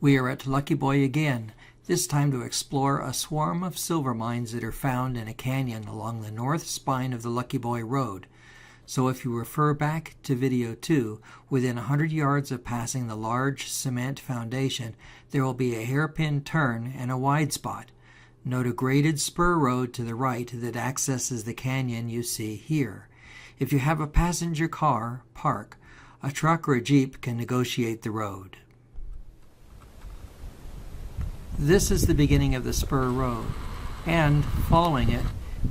We are at Lucky Boy again, this time to explore a swarm of silver mines that are found in a canyon along the north spine of the Lucky Boy Road. So if you refer back to video 2, within 100 yards of passing the large cement foundation, there will be a hairpin turn and a wide spot. Note a graded spur road to the right that accesses the canyon you see here. If you have a passenger car, park. A truck or a jeep can negotiate the road. This is the beginning of the spur road, and following it,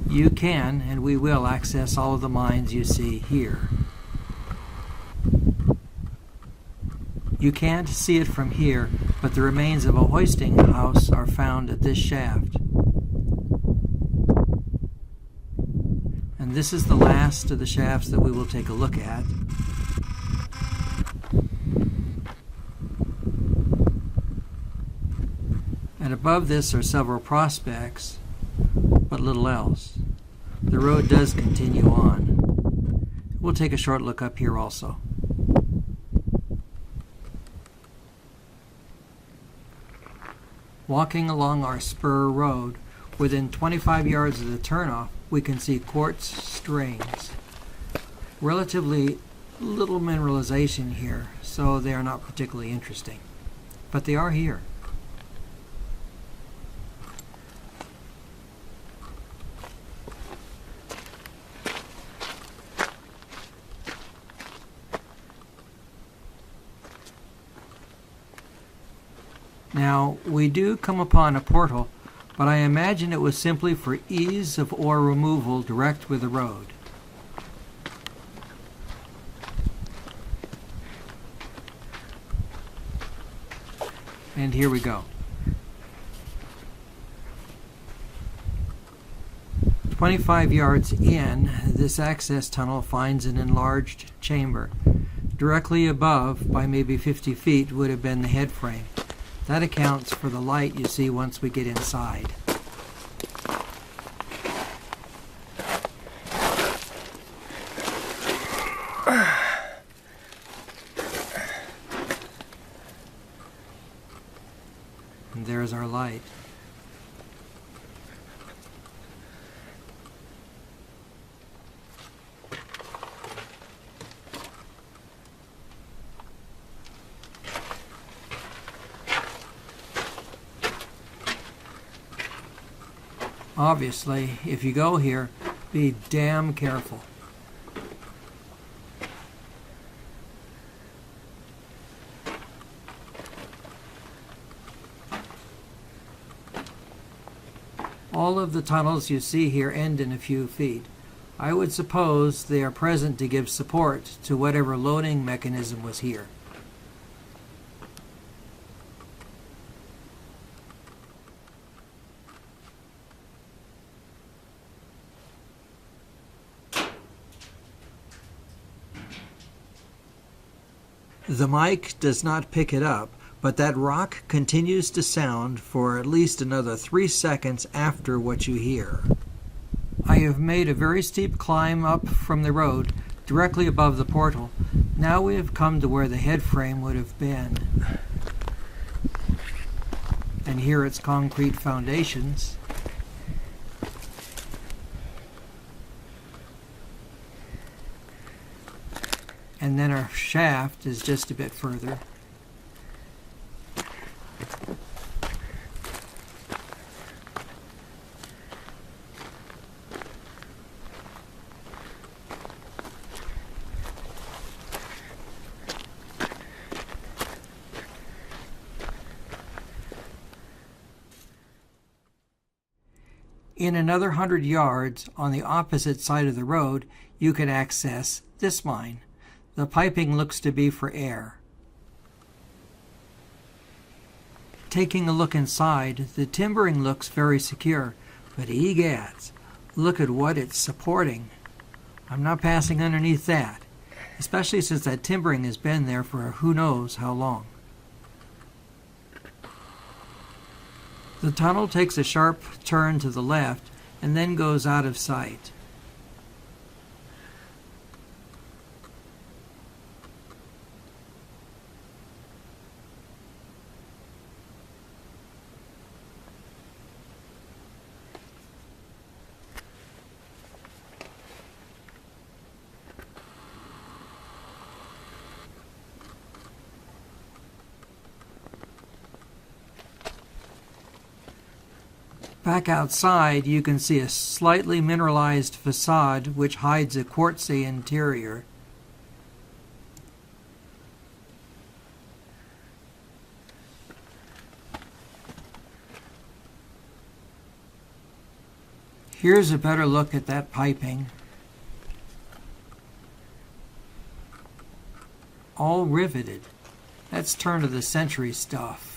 you can and we will access all of the mines you see here. You can't see it from here, but the remains of a hoisting house are found at this shaft. And this is the last of the shafts that we will take a look at. And above this are several prospects, but little else. The road does continue on. We'll take a short look up here also. Walking along our spur road, within 25 yards of the turnoff, we can see quartz strings. Relatively little mineralization here, so they are not particularly interesting. But they are here. Now, we do come upon a portal, but I imagine it was simply for ease of ore removal direct with the road. And here we go. 25 yards in, this access tunnel finds an enlarged chamber. Directly above, by maybe 50 feet, would have been the headframe. That accounts for the light you see once we get inside. And there's our light. Obviously, if you go here, be damn careful. All of the tunnels you see here end in a few feet. I would suppose they are present to give support to whatever loading mechanism was here. The mic does not pick it up, but that rock continues to sound for at least another 3 seconds after what you hear. I have made a very steep climb up from the road, directly above the portal. Now we have come to where the headframe would have been. And here its concrete foundations. And then our shaft is just a bit further. In another 100 yards, on the opposite side of the road, you can access this mine. The piping looks to be for air. Taking a look inside, the timbering looks very secure, but egads, look at what it's supporting. I'm not passing underneath that, especially since that timbering has been there for who knows how long. The tunnel takes a sharp turn to the left and then goes out of sight. Back outside, you can see a slightly mineralized facade which hides a quartzy interior. Here's a better look at that piping. All riveted. That's turn-of-the-century stuff.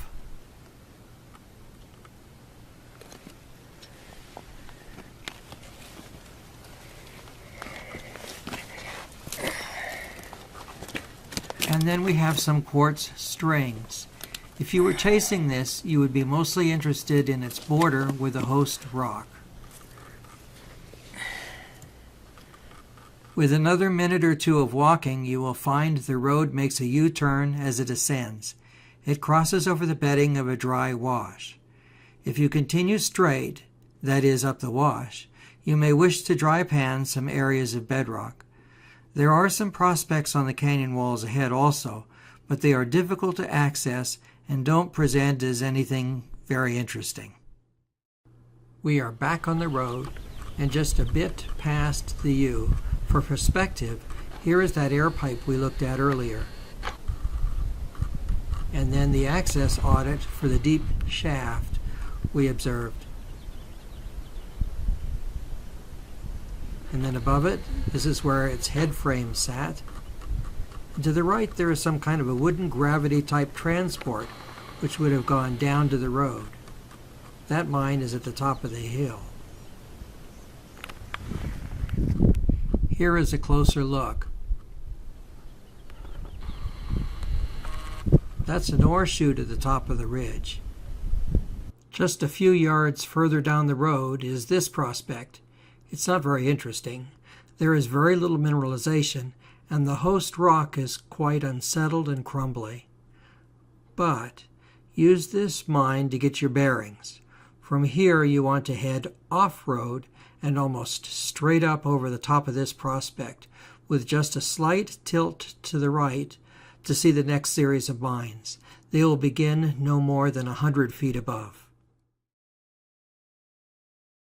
And then we have some quartz strings. If you were chasing this, you would be mostly interested in its border with the host rock. With another minute or two of walking, you will find the road makes a U-turn as it ascends. It crosses over the bedding of a dry wash. If you continue straight, that is, up the wash, you may wish to dry pan some areas of bedrock. There are some prospects on the canyon walls ahead also, but they are difficult to access and don't present as anything very interesting. We are back on the road and just a bit past the U. For perspective, here is that air pipe we looked at earlier. And then the access audit for the deep shaft we observed. And then above it, this is where its head frame sat. And to the right, there is some kind of a wooden gravity type transport, which would have gone down to the road. That mine is at the top of the hill. Here is a closer look. That's an ore chute at the top of the ridge. Just a few yards further down the road is this prospect. It's not very interesting. There is very little mineralization, and the host rock is quite unsettled and crumbly. But use this mine to get your bearings. From here you want to head off-road and almost straight up over the top of this prospect, with just a slight tilt to the right to see the next series of mines. They will begin no more than 100 feet above.